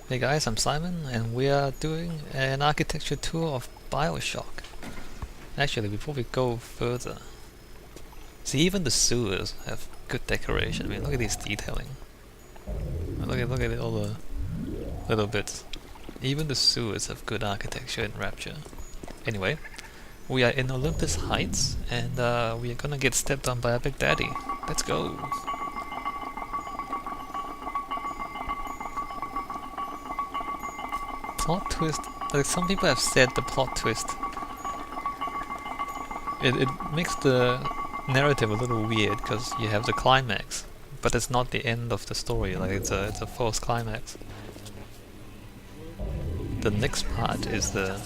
Hey guys, I'm Simon, and we are doing an architecture tour of Bioshock. Actually, before we go further, see, even the sewers have good decoration. I mean, look at this detailing. Look at all the little bits. Even the sewers have good architecture in Rapture. Anyway, we are in Olympus Heights, and we are gonna get stepped on by a big daddy. Let's go! Plot twist. Like some people have said, the plot twist. It makes the narrative a little weird because you have the climax, but it's not the end of the story. Like it's a false climax. The next part is the.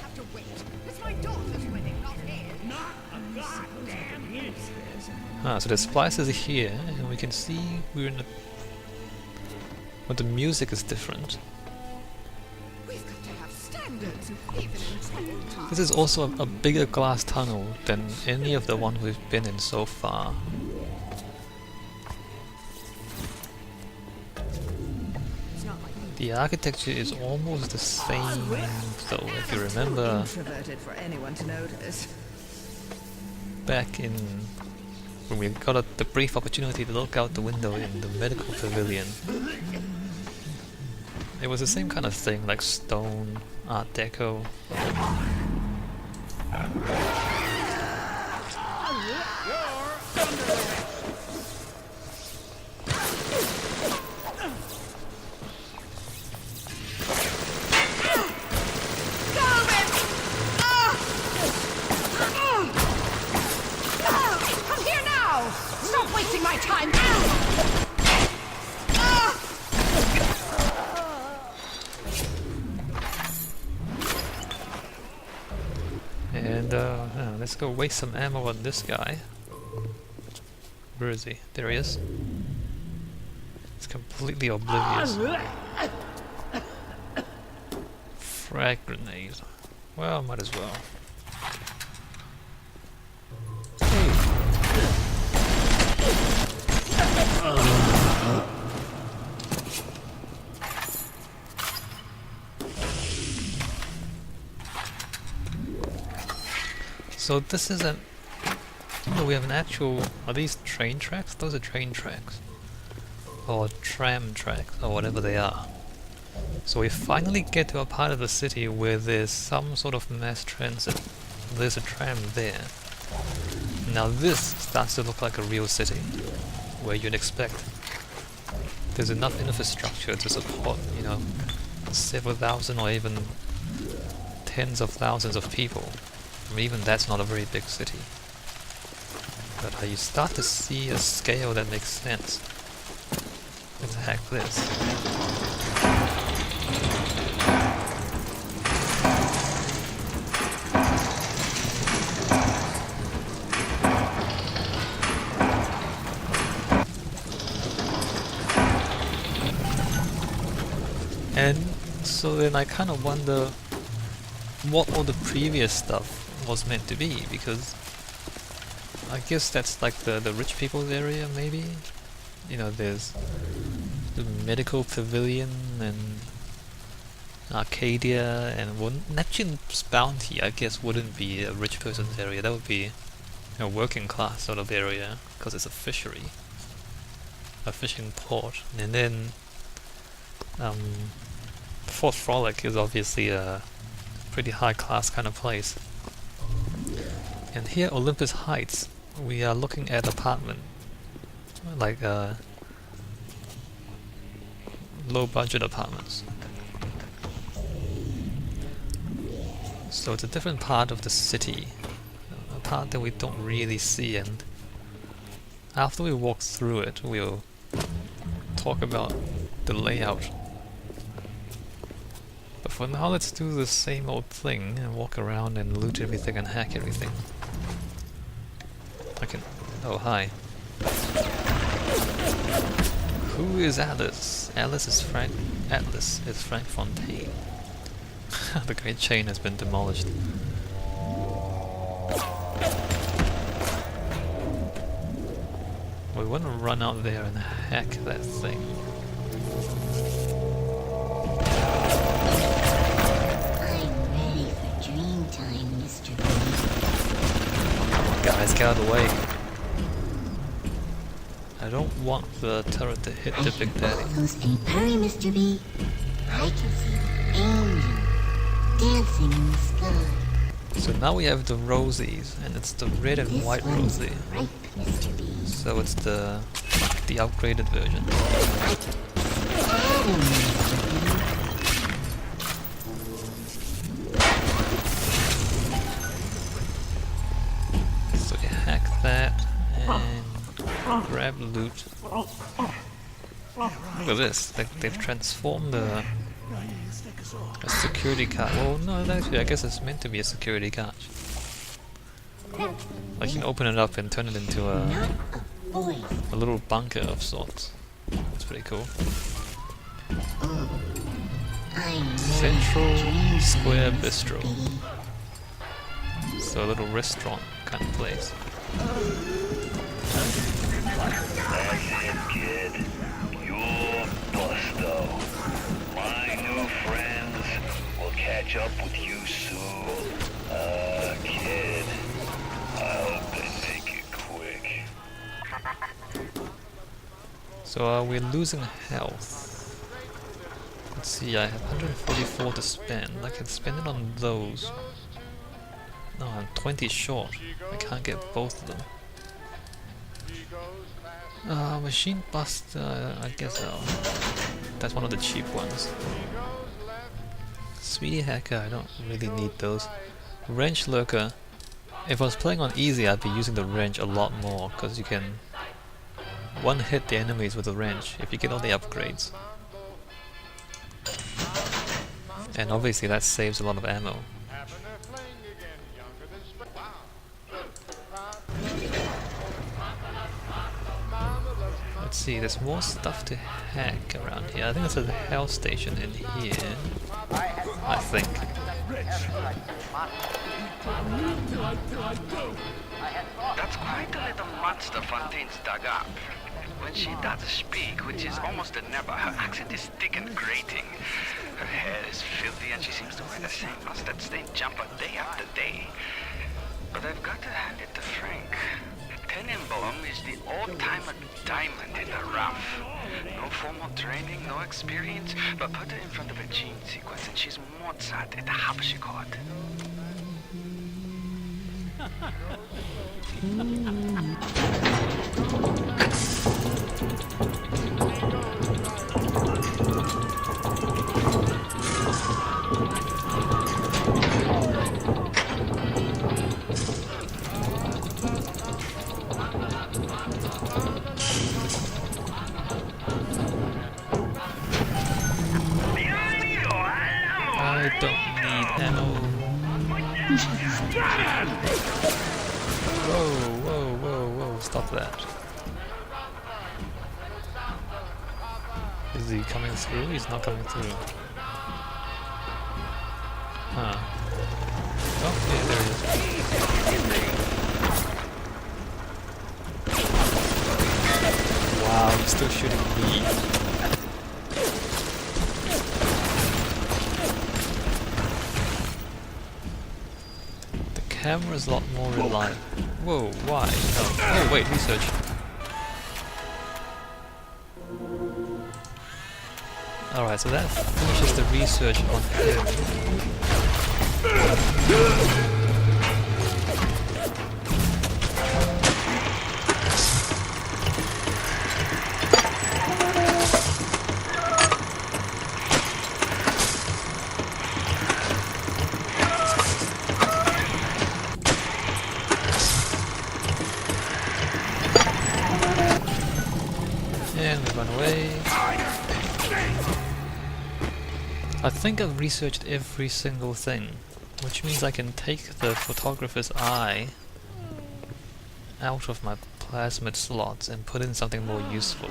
So the splice is here, and we can see we're in the. But the music is different. This is also a bigger glass tunnel than any of the ones we've been in so far. The architecture is almost the same, though, if you remember back in when we got the brief opportunity to look out the window in the medical pavilion. It was the same kind of thing, like stone, art deco. Come here now! Stop wasting my time! And let's go waste some ammo on this guy. Where is he? There he is. It's completely oblivious. Frag grenade. Well, might as well. So this is an... Oh, we have an actual... Are these train tracks? Those are train tracks. Or tram tracks, or whatever they are. So we finally get to a part of the city where there's some sort of mass transit. There's a tram there. Now this starts to look like a real city, where you'd expect there's enough infrastructure to support, you know, several thousand or even tens of thousands of people. I mean, even that's not a very big city. But you start to see a scale that makes sense. Let's hack this. And so then I kind of wonder what all the previous stuff was meant to be, because I guess that's like the rich people's area, maybe? You know, there's the medical pavilion and Arcadia, and well, Neptune's Bounty I guess wouldn't be a rich person's area, that would be a working class sort of area, because it's a fishery, a fishing port. And then Fort Frolic is obviously a pretty high class kind of place. And here, Olympus Heights, we are looking at apartment, like low budget apartments. So it's a different part of the city, a part that we don't really see, and after we walk through it, we'll talk about the layout. But for now, let's do the same old thing and walk around and loot everything and hack everything. I can... Oh, hi. Who is Alice? Alice is Frank Fontaine. The great chain has been demolished. We want to run out there and hack that thing. let's get out of the way. I don't want the turret to hit the Big Daddy. Hurry, Mr. B. I can see the angel dancing in the sky. So now we have the rosies, and it's the red and This white one's rosy. ripe, Mr. B. So it's the upgraded version. So you hack that and grab loot. Look at this, they've transformed a security card. Well, no, actually, I guess it's meant to be a security card. Like you can open it up and turn it into a little bunker of sorts. That's pretty cool. Central Square Bistro. So a little restaurant kind of place. That's it, kid. You're Busto. My new friends will catch up with you soon. Kid, I hope they make it quick. So we're losing health. Let's see, I have 144 to spend. I can spend it on those. No, I'm 20 short. I can't get both of them. Machine Buster, I guess that's one of the cheap ones. Sweetie Hacker, I don't really need those. Wrench Lurker, if I was playing on easy I'd be using the wrench a lot more, because you can one-hit the enemies with the wrench if you get all the upgrades. And obviously that saves a lot of ammo. Let's see, there's more stuff to hack around here. I think there's a health station in here. I think. That's quite a little monster Fontaine's dug up. When she does speak, which is almost a never, her accent is thick and grating. Her hair is filthy and she seems to wear the same mustard-stained jumper day after day. But I've got to hand it to Frank. Tenenbaum is the old-timer diamond in the rough. No formal training, no experience, but put her in front of a gene sequence and she's Mozart at the harpsichord. I don't need ammo. Whoa, whoa, whoa, whoa, stop that. Is he coming through? He's not coming through. Huh. Oh, yeah, there he is. Wow, he's still shooting me. Camera's a lot more reliable. Whoa, why? Oh, oh wait, research. Alright, so that finishes the research on him. And we run away. I think I've researched every single thing, which means I can take the photographer's eye out of my plasmid slots and put in something more useful.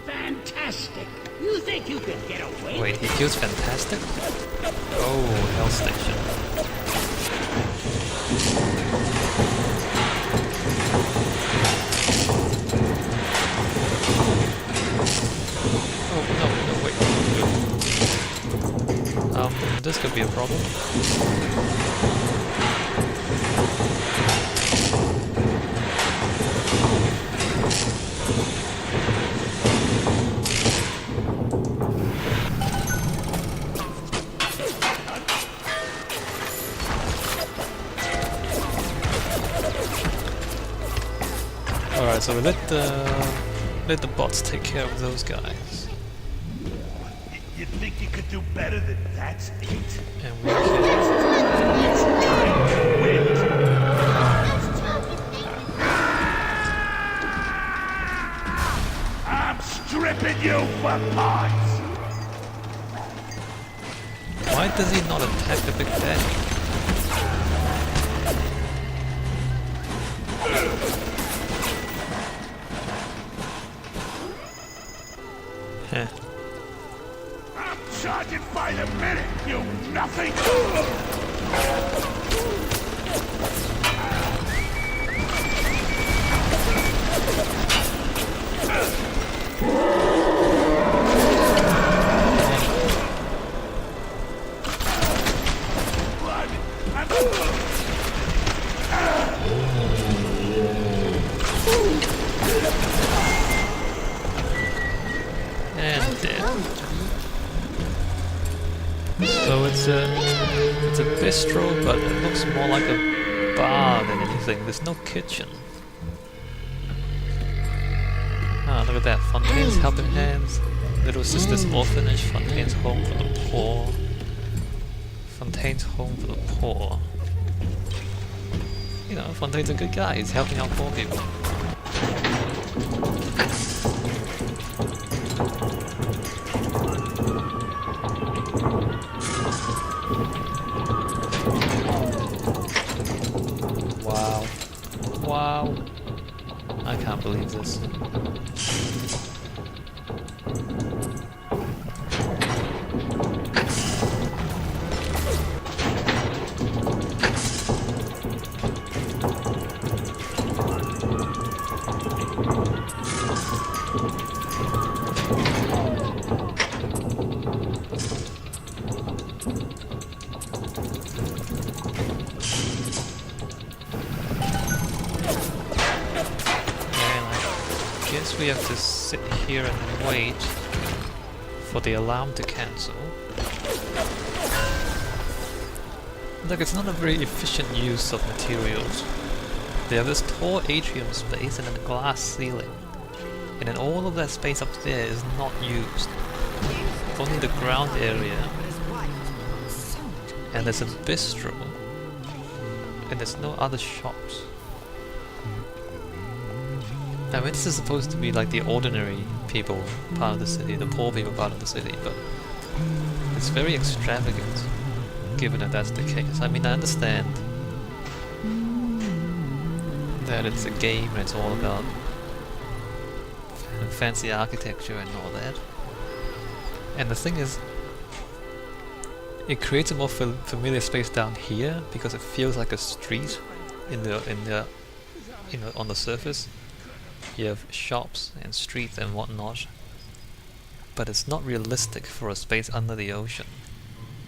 Fantastic! You think you can get away? Wait, he feels fantastic? Oh, Hell Station. Oh, no, wait. This could be a problem. Alright, so we let the bots take care of those guys. You think you could do better than that's it? And we can... I'm stripping you for parts! Why does he not attack the big daddy? Heh. I'm charging by the minute, you nothing! And dead. So it's a bistro, but it looks more like a bar than anything. There's no kitchen. Ah, look at that. Fontaine's Helping Hands. Little Sister's Orphanage. Fontaine's Home for the Poor. Fontaine's Home for the Poor. You know, Fontaine's a good guy. He's helping out poor people. Wow. Wow. I can't believe this. We have to sit here and wait for the alarm to cancel. Look, it's not a very efficient use of materials. They have this tall atrium space and then a glass ceiling. And then all of that space up there is not used. Only the ground area. And there's a bistro. And there's no other shops. I mean, this is supposed to be like the ordinary people part of the city, the poor people part of the city, but it's very extravagant, given that that's the case. I mean, I understand that it's a game and it's all about fancy architecture and all that. And the thing is, it creates a more familiar space down here because it feels like a street on the surface. You have shops and streets and whatnot, but it's not realistic for a space under the ocean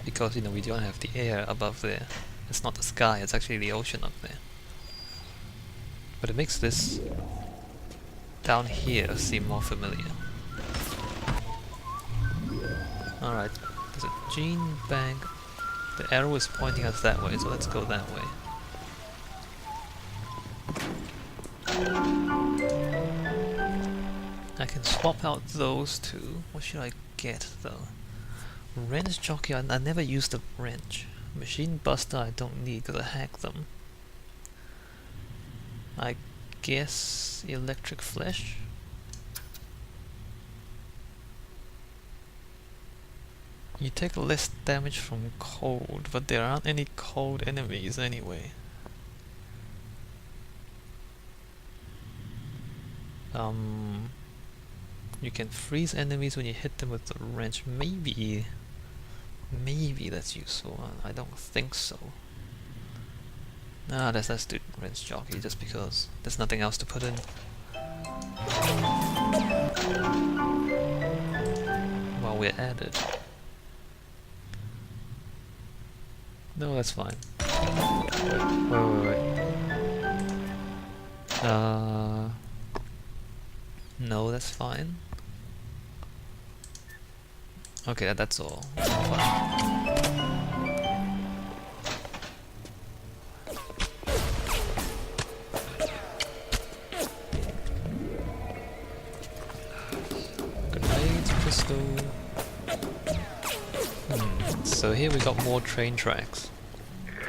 because, you know, we don't have the air above there. It's not the sky, it's actually the ocean up there. But it makes this down here seem more familiar. Alright, there's a gene bank. The arrow is pointing us that way, so let's go that way. I can swap out those two. What should I get though? Wrench jockey, I never used a wrench. Machine buster I don't need because I hacked them. I guess electric flesh? You take less damage from cold, but there aren't any cold enemies anyway. You can freeze enemies when you hit them with the wrench. Maybe that's useful. I don't think so. Ah, let's do wrench jockey just because there's nothing else to put in. While we're at it. No, that's fine. Wait. No, that's fine. Okay, that's all. so here we got more train tracks.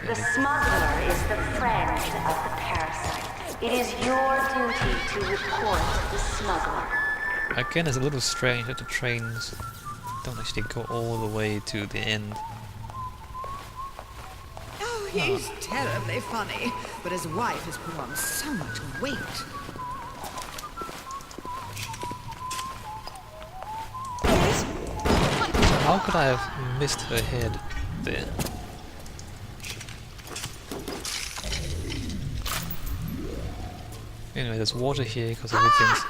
The smuggler is the friend of the parasite. It is your duty to report the smuggler. Again, it's a little strange that the trains don't actually go all the way to the end. Oh, he's terribly funny, but his wife has put on so much weight. How could I have missed her head there? Anyway, there's water here because everything's...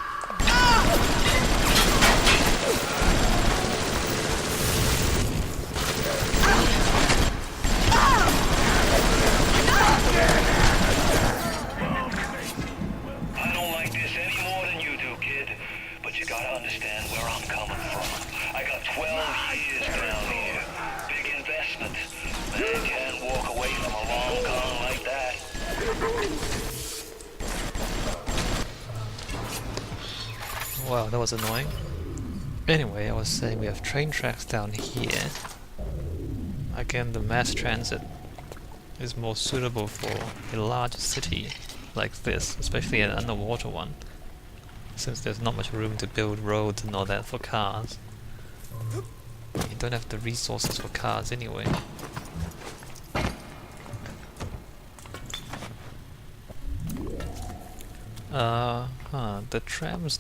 I don't like this any more than you do, kid. But you gotta understand where I'm coming from. I got 12 years down here. Big investment. Man can't walk away from a long con like that. Wow, that was annoying. Anyway, I was saying we have train tracks down here. Again, the mass transit is more suitable for a large city like this, especially an underwater one, since there's not much room to build roads and all that for cars. You don't have the resources for cars anyway. The trams